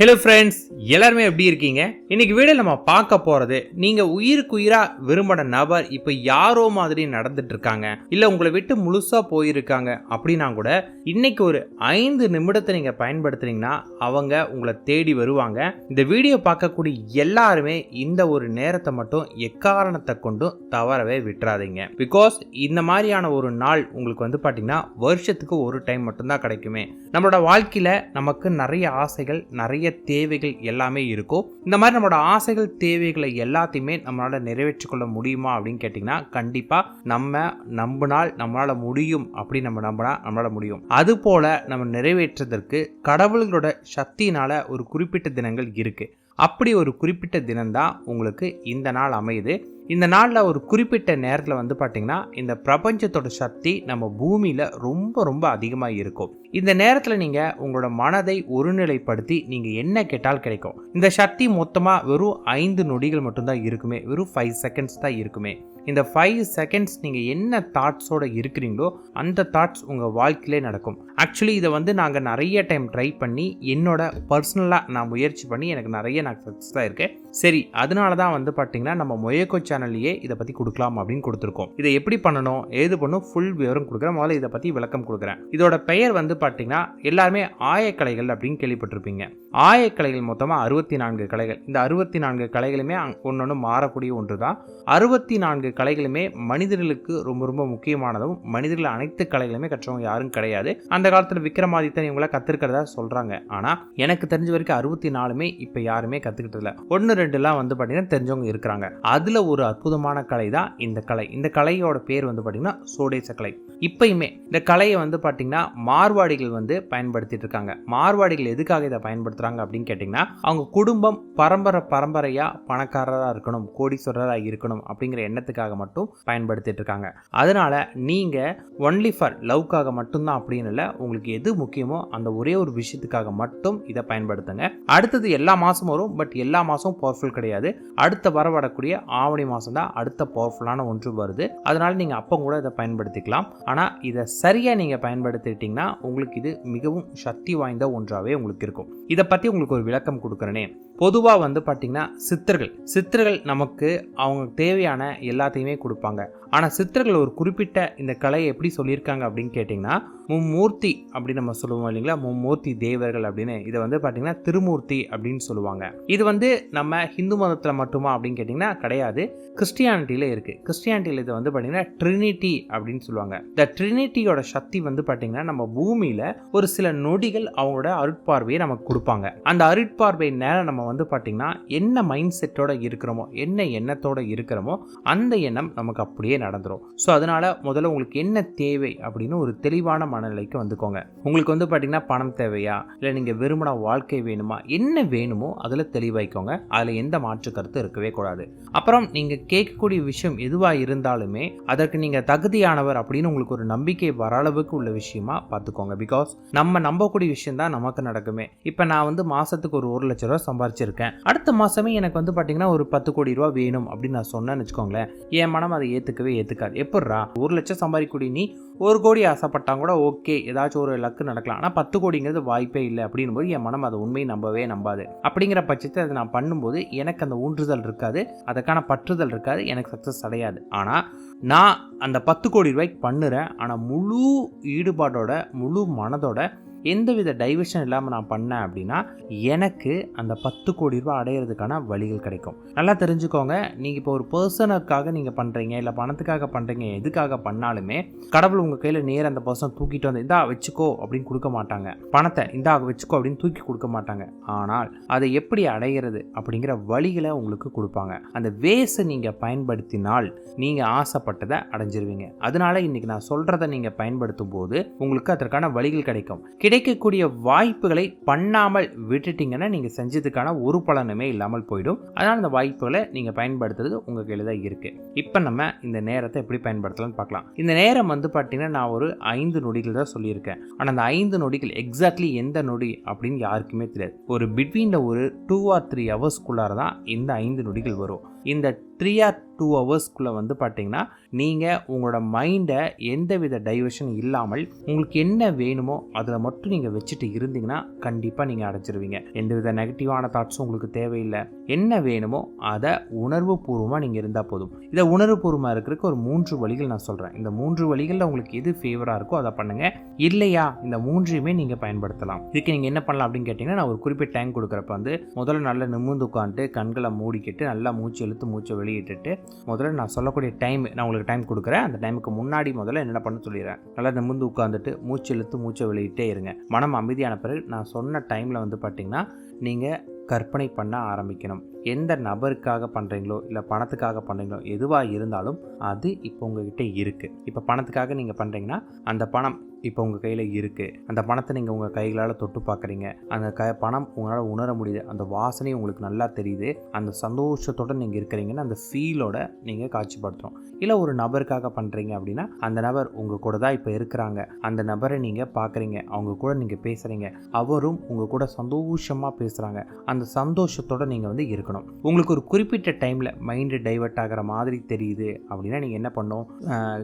Hello friends, எல்லாருமே எப்படி இருக்கீங்க? இன்னைக்கு வீடியோ நம்ம பார்க்க போறது, நீங்க உயிருக்கு உயிரா விரும்பின நபர் இப்ப யாரோ மாதிரி நடந்துட்டு இருக்காங்க, இல்ல உங்களை விட்டு முழுசா போயிருக்காங்க அப்படின்னா கூட இன்னைக்கு ஒரு 5 நிமிடத்தை நீங்க பயன்படுத்துறீங்கன்னா அவங்க உங்களை தேடி வருவாங்க. இந்த வீடியோ பார்க்கக்கூடிய எல்லாருமே இந்த ஒரு நேரத்தை மட்டும் எக்காரணத்தை கொண்டும் தவறவே விட்டுறாதீங்க. பிகாஸ் இந்த மாதிரியான ஒரு நாள் உங்களுக்கு வந்து பாத்தீங்கன்னா வருஷத்துக்கு ஒரு டைம் மட்டும்தான் கிடைக்குமே. நம்மளோட வாழ்க்கையில நமக்கு நிறைய ஆசைகள், நிறைய தேவைகள் எல்லாமே இருக்கும். இந்த மாதிரி நம்மளோட ஆசைகள், தேவைகளை எல்லாத்தையுமே நம்மளால நிறைவேற்றிக் கொள்ள முடியுமா அப்படின்னு கேட்டீங்கன்னா கண்டிப்பா நம்பினால் நம்மளால முடியும் அப்படின்னு நம்ம நம்பினா நம்மளால முடியும். அது போல நம்ம நிறைவேற்றுவதற்கு கடவுள்களோட சக்தியினால ஒரு குறிப்பிட்ட தினங்கள் இருக்கு. அப்படி ஒரு குறிப்பிட்ட தினம்தான் உங்களுக்கு இந்த நாள் அமையுது. இந்த நாளில் ஒரு குறிப்பிட்ட நேரத்தில் வந்து பார்த்தீங்கன்னா இந்த பிரபஞ்சத்தோட சக்தி நம்ம பூமியில் ரொம்ப ரொம்ப அதிகமாக இருக்கும். இந்த நேரத்தில் நீங்கள் உங்களோட மனதை ஒருநிலைப்படுத்தி நீங்கள் என்ன கேட்டால் கிடைக்கும். இந்த சக்தி மொத்தமாக வெறும் 5 நொடிகள் மட்டும்தான் இருக்குமே, வெறும் 5 செகண்ட்ஸ் தான் இருக்குமே. இந்த 5 செகண்ட்ஸ் நீங்கள் என்ன தாட்ஸோடு இருக்கிறீங்களோ அந்த தாட்ஸ் உங்கள் வாழ்க்கையிலே நடக்கும். ஆக்சுவலி இதை வந்து நாங்கள் நிறைய டைம் ட்ரை பண்ணி என்னோட பர்சனலாக நான் முயற்சி பண்ணி எனக்கு நிறைய நான் சக்ஸஸாக இருக்கேன். சரி, அதனால தான் வந்து பார்த்தீங்கன்னா நம்ம மொயக்கோ சேனல்லையே இதை பற்றி கொடுக்கலாம் அப்படின்னு கொடுத்துருக்கோம். இதை எப்படி பண்ணணும், ஏது பண்ணும், ஃபுல் விவரம் கொடுக்குறேன். முதல்ல இதை பற்றி விளக்கம் கொடுக்குறேன். இதோட பெயர் வந்து பார்த்தீங்கன்னா எல்லாருமே ஆயக்கலைகள் அப்படின்னு கேள்விப்பட்டிருப்பீங்க. ஆயக்கலைகள் மொத்தமாக 64 கலைகள். இந்த 64 கலைகளுமே ஒன்னொன்று மாறக்கூடிய ஒன்று தான். 64 கலைகளுமே மனிதர்களுக்கு ரொம்ப ரொம்ப முக்கியமானதும், மனிதர்கள் அனைத்து கலைகளுமே கற்றவங்க யாரும் கிடையாது. அந்த காலத்தில் விக்ரமாதித்தன் இவங்கள கத்துக்கிறதா சொல்றாங்க. ஆனா எனக்கு தெரிஞ்ச வரைக்கும் 64மே இப்ப யாருமே கத்துக்கிட்டு இல்ல. 1-2 வந்து பாத்தீங்கன்னா தெரிஞ்சவங்க இருக்கிறாங்க. அதுல ஒரு அற்புதமான கலை தான் இந்த கலை. இந்த கலையோட பேர் வந்து பாத்தீங்கன்னா சோடேச கலை. இப்பயுமே இந்த கலையை வந்து பாத்தீங்கன்னா மார்வாடிகள் வந்து பயன்படுத்திட்டு இருக்காங்க. மார்வாடிகள் எதுக்காக இதை பயன்படுத்துறாங்க அப்படின்னு கேட்டீங்கன்னா அவங்க குடும்பம் பரம்பரையா பணக்காரராக இருக்கணும், கோடீஸ்வரராக இருக்கணும் அப்படிங்கிற எண்ணத்துக்காக மட்டும் பயன்படுத்திட்டு இருக்காங்க. அதனால நீங்க ஒன்லி ஃபார் லவ்க்காக மட்டும்தான் அப்படின்னு இல்லை, உங்களுக்கு எது முக்கியமோ அந்த ஒரே ஒரு விஷயத்துக்காக மட்டும் இதை பயன்படுத்துங்க. அடுத்தது எல்லா மாசமும் வரும், பட் எல்லா மாசமும் பவர்ஃபுல் கிடையாது. அடுத்த வரக்கூடிய ஆவணி மாசம் தான் அடுத்த பவர்ஃபுல்லான ஒன்று வருது. அதனால நீங்க அப்போ கூட இதை பயன்படுத்திக்கலாம். ஆனா இதை சரியா நீங்க பயன்படுத்திட்டீங்கன்னா உங்களுக்கு இது மிகவும் சக்தி வாய்ந்த ஒன்றாவே உங்களுக்கு இருக்கும். இதை பத்தி உங்களுக்கு ஒரு விளக்கம் கொடுக்குறேனே. பொதுவாக வந்து பார்த்தீங்கன்னா சித்தர்கள் நமக்கு அவங்க தேவையான எல்லாத்தையுமே கொடுப்பாங்க. ஆனால் சித்தர்கள் ஒரு குறிப்பிட்ட இந்த கலையை எப்படி சொல்லியிருக்காங்க அப்படின்னு கேட்டிங்கன்னா மும்மூர்த்தி அப்படின்னு நம்ம சொல்லுவோம் இல்லைங்களா, மும்மூர்த்தி தேவர்கள் அப்படின்னு. இதை வந்து பார்த்தீங்கன்னா திருமூர்த்தி அப்படின்னு சொல்லுவாங்க. இது வந்து நம்ம ஹிந்து மதத்தில் மட்டுமா அப்படின்னு கேட்டிங்கன்னா கிடையாது, கிறிஸ்டியானிட்டியில் இருக்குது. கிறிஸ்டியானிட்டியில் இதை வந்து பார்த்தீங்கன்னா ட்ரினிட்டி அப்படின்னு சொல்லுவாங்க. இந்த ட்ரினிட்டியோட சக்தி வந்து பார்த்தீங்கன்னா நம்ம பூமியில் ஒரு சில நொடிகள் அவங்களோட அருட்பார்வையை நமக்கு கொடுப்பாங்க. அந்த அருட்பார்வை நேரம் நம்ம வந்து பார்த்தீங்கன்னா என்ன மைண்ட் செட்டோட இருக்கிறோமோ, என்ன எண்ணத்தோட இருக்கிறோமோ அந்த எண்ணம் நமக்கு அப்படியே நடந்துரும். ஸோ அதனால முதல்ல உங்களுக்கு என்ன தேவை அப்படின்னு ஒரு தெளிவான மனநிலைக்கு வந்துக்கோங்க. உங்களுக்கு வந்து பார்த்தீங்கன்னா பணம் தேவையா, இல்லை நீங்கள் விரும்பின வாழ்க்கை வேணுமா, என்ன வேணுமோ அதில் தெளிவாய்க்கோங்க. அதில் எந்த மாற்று கருத்து இருக்கவே கூடாது. அப்புறம் நீங்கள் கேட்கக்கூடிய விஷயம் எதுவாக இருந்தாலுமே அதற்கு நீங்கள் தகுதியானவர் அப்படின்னு உங்களுக்கு ஒரு நம்பிக்கை வர அளவுக்கு உள்ள விஷயமா பார்த்துக்கோங்க. பிகாஸ் நம்ம நம்பக்கூடிய விஷயம் தான் நமக்கு நடக்குமே. இப்போ நான் வந்து மாதத்துக்கு ஒரு 1 லட்ச ரூபா சம்பாரிச்சிருக்கேன், அடுத்த மாதமே எனக்கு வந்து பார்த்தீங்கன்னா ஒரு 10 கோடி ரூபா வேணும் அப்படின்னு நான் சொன்னேன்னு வச்சுக்கோங்களேன், என் மனம் அதை ஏற்றுக்காது. எப்படிரா 1 லட்சம் சம்பாதிக்கூடிய நீ 1 கோடி ஆசைப்பட்டாங்க கூட ஓகே, ஏதாச்சும் ஒரு லக்கு நடக்கலாம். ஆனால் 10 கோடிங்கிறது வாய்ப்பே இல்லை அப்படின்னும் போது என் மனம் அதை உண்மையை நம்பாது. அப்படிங்கிற பட்சத்தை அதை நான் பண்ணும்போது எனக்கு அந்த ஊன்றுதல் இருக்காது, அதுக்கான பற்றுதல் இருக்காது, எனக்கு சக்ஸஸ் அடையாது. ஆனால் நான் அந்த 10 கோடி ரூபாய்க்கு பண்ணுறேன், ஆனால் முழு ஈடுபாடோட முழு மனதோட எந்தவித டைவர்ஷன் இல்லாமல் நான் பண்ணேன் அப்படின்னா எனக்கு அந்த 10 கோடி ரூபாய் அடையிறதுக்கான வழிகள் கிடைக்கும். நல்லா தெரிஞ்சுக்கோங்க. நீங்கள் இப்போ ஒரு பர்சனுக்காக நீங்கள் பண்ணுறீங்க, இல்லை பணத்துக்காக பண்ணுறீங்க, எதுக்காக பண்ணாலுமே கடவுள் உங்கள் கையில் நேரம் அந்த பர்சன் தூக்கிட்டு வந்து இந்தா வச்சுக்கோ அப்படின்னு கொடுக்க மாட்டாங்க. பணத்தை இந்தா வச்சுக்கோ அப்படின்னு தூக்கி கொடுக்க மாட்டாங்க. ஆனால் அதை எப்படி அடைகிறது அப்படிங்கிற வழிகளை உங்களுக்கு கொடுப்பாங்க. அந்த வேஸை நீங்கள் பயன்படுத்தினால் நீங்கள் ஆசைப்பட்டதை அடைஞ்சிருவீங்க. அதனால இன்னைக்கு நான் சொல்கிறத நீங்கள் பயன்படுத்தும் போது உங்களுக்கு அதற்கான வழிகள் கிடைக்கும். கிடைக்கக்கூடிய வாய்ப்புகளை பண்ணாமல் விட்டுட்டீங்கன்னா நீங்கள் செஞ்சதுக்கான ஒரு பலனுமே இல்லாமல் போயிடும். அதனால் அந்த வாய்ப்புகளை நீங்கள் பயன்படுத்துறது உங்கள் கையில் தான் இருக்குது. இப்போ நம்ம இந்த நேரத்தை எப்படி பயன்படுத்தலாம்னு பார்க்கலாம். இந்த நேரம் வந்து பார்த்தீங்கன்னா நான் ஒரு 5 நொடிகள் தான் சொல்லியிருக்கேன். ஆனால் அந்த 5 நொடிகள் எக்ஸாக்ட்லி எந்த நொடி அப்படின்னு யாருக்குமே தெரியாது. ஒரு பிட்வீனில் ஒரு 2 or 3 ஹவர்ஸ்க்குள்ளார தான் இந்த 5 நொடிகள் வரும். இந்த 3 or 2 ஹவர்ஸ்க்குள்ளே வந்து பார்த்தீங்கன்னா நீங்கள் உங்களோட மைண்டை எந்தவித டைவர்ஷன் இல்லாமல் உங்களுக்கு என்ன வேணுமோ அதில் மட்டும் நீங்கள் வச்சுட்டு இருந்தீங்கன்னா கண்டிப்பாக நீங்கள் அடைச்சிருவீங்க. எந்தவித நெகட்டிவான தாட்ஸும் உங்களுக்கு தேவையில்லை. என்ன வேணுமோ அதை உணர்வு பூர்வமாக நீங்கள் இருந்தால் போதும். இதை உணர்வு பூர்வமாக இருக்கிறதுக்கு ஒரு 3 வழிகள் நான் சொல்கிறேன். இந்த 3 வழிகளில் உங்களுக்கு எது ஃபேவராக இருக்கோ அதை பண்ணுங்கள். இல்லையா இந்த 3யுமே நீங்கள் பயன்படுத்தலாம். இதுக்கு நீங்கள் என்ன பண்ணலாம் அப்படின்னு கேட்டிங்கன்னா, நான் ஒரு குறிப்பிட்ட டைம் கொடுக்குறப்ப வந்து முதல்ல நல்லா நிமிர்ந்து உட்காந்துட்டு கண்களை மூடிக்கிட்டு நல்லா மூச்சு இழுத்து மூச்சை வெளியிட்டுட்டு முதல்ல நான் சொல்லக்கூடிய டைம், நான் உங்களுக்கு டைம் கொடுக்குறேன். அந்த டைமுக்கு முன்னாடி முதல்ல என்ன பண்ண சொல்லிடுறேன். நல்லா நிமிர்ந்து உட்காந்துட்டு மூச்சு இழுத்து மூச்சை வெளியிட்டே இருங்க. மனம் அமைதியான பிறகு நான் சொன்ன டைமில் வந்து பார்த்தீங்கன்னா நீங்கள் கற்பனை பண்ண ஆரம்பிக்கணும். எந்த நபருக்காக பண்ணுறீங்களோ இல்லை பணத்துக்காக பண்ணுறீங்களோ எதுவாக இருந்தாலும் அது இப்போ உங்ககிட்ட இருக்குது. இப்போ பணத்துக்காக நீங்கள் பண்ணுறீங்கன்னா அந்த பணம் இப்போ உங்கள் கையில் இருக்குது. அந்த பணத்தை நீங்கள் உங்கள் கைகளால் தொட்டு பார்க்குறீங்க. அந்த பணம் உங்களால் உணர முடியுது. அந்த வாசனை உங்களுக்கு நல்லா தெரியுது. அந்த சந்தோஷத்தோடு நீங்கள் இருக்கிறீங்கன்னு அந்த ஃபீலோட நீங்கள் காட்சிப்படுத்துகிறோம். இல்லை ஒரு நபருக்காக பண்ணுறீங்க அப்படின்னா அந்த நபர் உங்கள் கூட தான் இப்போ இருக்கிறாங்க. அந்த நபரை நீங்கள் பார்க்குறீங்க, அவங்க கூட நீங்கள் பேசுகிறீங்க, அவரும் உங்கள் கூட சந்தோஷமாக பேசுகிறாங்க. அந்த சந்தோஷத்தோடு நீங்கள் வந்து இருக்கணும். உங்களுக்கு ஒரு குறிப்பிட்ட டைமில் மைண்டு டைவர்ட் ஆகிற மாதிரி தெரியுது அப்படின்னா நீங்கள் என்ன பண்ணணும்,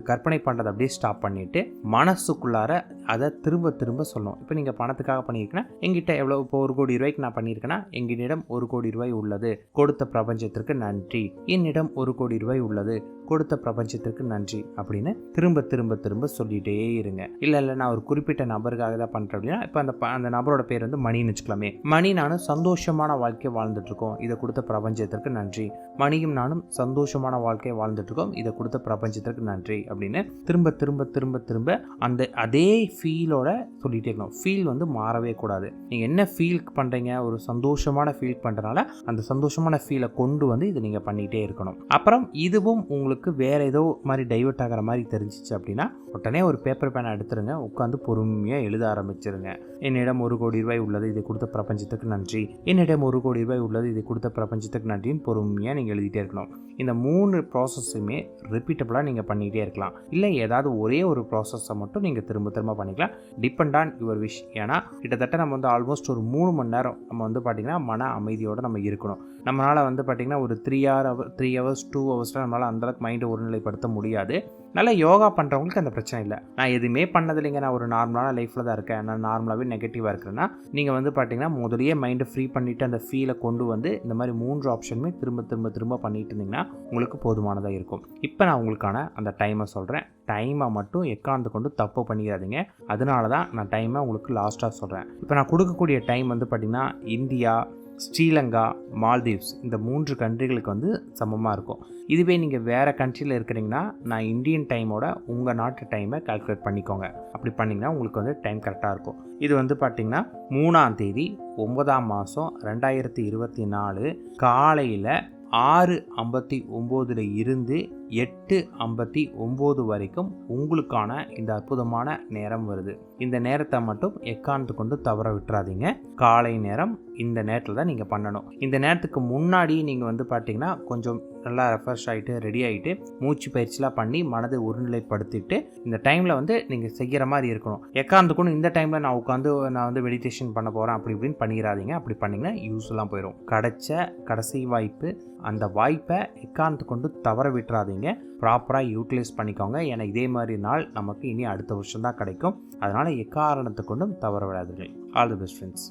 கற்பனை பண்ணுறதை அப்படியே ஸ்டாப் பண்ணிவிட்டு மனசுக்குள்ளார அதை திரும்ப திரும்ப சொல்லணும். இப்போ நீங்கள் பணத்துக்காக பண்ணியிருக்கேன்னா எங்கிட்ட எவ்வளோ, இப்போ 1 கோடி ரூபாய்க்கு நான் பண்ணியிருக்கேன்னா எங்கிடம் 1 கோடி ரூபாய் உள்ளது, கொடுத்த பிரபஞ்சத்திற்கு நன்றி. என்னிடம் 1 கோடி ரூபாய் உள்ளது, கொடுத்த பிரபஞ்சத்திற்கு நன்றி அப்படின்னு திரும்ப திரும்ப திரும்ப சொல்லிகிட்டே இருங்க. இல்லை நான் ஒரு குறிப்பிட்ட நபருக்காக தான் பண்ணுறேன் அப்படின்னா இப்போ அந்த நபரோட பேர் வந்து மணின்னு வச்சுக்கலாமே. மணி நானும் சந்தோஷமான வாழ்க்கையை வாழ்ந்துட்டுருக்கோம், இதை கொடுத்த பிரபஞ்சத்திற்கு நன்றி. மணியும் நானும் சந்தோஷமான வாழ்க்கையை வாழ்ந்துட்டுருக்கோம், இதை கொடுத்த பிரபஞ்சத்திற்கு நன்றி அப்படின்னு திரும்ப திரும்ப திரும்ப திரும்ப அந்த அதே ஃபீலோட சொல்லிகிட்டே இருக்கணும். ஃபீல் வந்து மாறவே கூடாது. நீங்கள் என்ன ஃபீல் பண்ணுறீங்க, ஒரு சந்தோஷமான ஃபீல் பண்ணுறதுனால அந்த சந்தோஷமான ஃபீலை கொண்டு வந்து இதை நீங்கள் பண்ணிகிட்டே இருக்கணும். அப்புறம் இதுவும் உங்களுக்கு வேறு ஏதோ மாதிரி டைவர்ட் ஆகிற மாதிரி தெரிஞ்சிச்சு அப்படின்னா உடனே ஒரு பேப்பர் பேனை எடுத்துருங்க, உட்காந்து பொறுமையாக எழுத ஆரம்பிச்சிருங்க. என்னிடம் 1 கோடி ரூபாய் உள்ளது, இதை கொடுத்த பிரபஞ்சத்துக்கு நன்றி. என்னிடம் 1 கோடி ரூபாய் உள்ளது, இதை கொடுத்த பிரபஞ்சத்துக்கு நன்றின்னு பொறுமையாக நீங்கள் எழுதிட்டே இருக்கணும். இந்த 3 ப்ராசஸுமே ரிப்பீட்டபுளாக நீங்கள் பண்ணிகிட்டே இருக்கலாம். இல்லை ஏதாவது ஒரே ஒரு ப்ராசஸை மட்டும் நீங்கள் திரும்ப திரும்ப பண்ணிக்கலாம். Depend on your wish. ஏன்னா கிட்டத்தட்ட நம்ம வந்து ஆல்மோஸ்ட் ஒரு 3 மணி நேரம் நம்ம வந்து பார்த்திங்கன்னா மன அமைதியோடு நம்ம இருக்கணும். நம்மளால் வந்து பார்த்திங்கன்னா ஒரு 3 ஹவர்ஸ் 2 ஹவர்ஸில் நம்மளால் அந்தளவுக்கு மைண்டை ஒருநிலைப்படுத்த முடியாது. நல்லா யோகா பண்ணுறவங்களுக்கு அந்த பிரச்சனை இல்லை. நான் எதுவுமே பண்ணதில்லைங்க, நான் ஒரு நார்மலான லைஃப்பில் தான் இருக்கேன், நான் நார்மலாகவே நெகட்டிவாக இருக்கிறேன்னா நீங்கள் வந்து பார்த்திங்கன்னா முதலையே மைண்டை ஃப்ரீ பண்ணிவிட்டு அந்த ஃபீலை கொண்டு வந்து இந்த மாதிரி 3 ஆப்ஷனுமே திரும்ப திரும்ப திரும்ப பண்ணிட்டு இருந்தீங்கன்னா உங்களுக்கு போதுமானதாக இருக்கும். இப்போ நான் உங்களுக்கான அந்த டைமை சொல்கிறேன். டைமை மட்டும் எக்காந்து கொண்டு தப்பு பண்ணிடாதீங்க. அதனால தான் நான் டைமை உங்களுக்கு லாஸ்ட்டாக சொல்கிறேன். இப்போ நான் கொடுக்கக்கூடிய டைம் வந்து பார்த்திங்கன்னா இந்தியா, ஸ்ரீலங்கா, மால்தீவ்ஸ் இந்த 3 கண்ட்ரிகளுக்கு வந்து சமமாக இருக்கும். இதுவே நீங்கள் வேறு கண்ட்ரியில் இருக்கிறீங்கன்னா நான் இந்தியன் டைமோட உங்கள் நாட்டு டைமை கால்குலேட் பண்ணிக்கோங்க. அப்படி பண்ணிங்கன்னா உங்களுக்கு வந்து டைம் கரெக்டாக இருக்கும். இது வந்து பார்த்திங்கன்னா 3ஆம் தேதி 9ஆம் மாதம் 2024 காலையில் 6:59 இருந்து 8:59 வரைக்கும் உங்களுக்கான இந்த அற்புதமான நேரம் வருது. இந்த நேரத்தை மட்டும் எக்காரணத்து கொண்டு தவற விட்டுறாதீங்க. காலை நேரம் இந்த நேரத்தில் தான் நீங்கள் பண்ணணும். இந்த நேரத்துக்கு முன்னாடி நீங்கள் வந்து பார்த்தீங்கன்னா கொஞ்சம் நல்லா ரெஃப்ரெஷ் ஆகிட்டு ரெடி ஆகிட்டு மூச்சு பயிற்சிலாம் பண்ணி மனதை ஒருநிலைப்படுத்திட்டு இந்த டைமில் வந்து நீங்கள் செய்கிற மாதிரி இருக்கணும். எக்காரணத்துக்கும் இந்த டைமில் நான் வந்து மெடிடேஷன் பண்ண போகிறேன் அப்படி இப்படின்னு பண்ணிடாதீங்க. அப்படி பண்ணிங்கன்னா யூஸ்லாம் போயிடும். கடைசி வாய்ப்பு, அந்த வாய்ப்பை எக்காரணத்து கொண்டு தவற விட்டுறாதீங்க. ப்ராப்பராக யூட்டிலைஸ் பண்ணிக்கோங்க. ஏன்னா இதே மாதிரி நாள் நமக்கு இனி அடுத்த வருஷம் தான் கிடைக்கும். அதனால் எக்காரணத்தை கொண்டும் தவற விடாதீர்கள். All the best friends.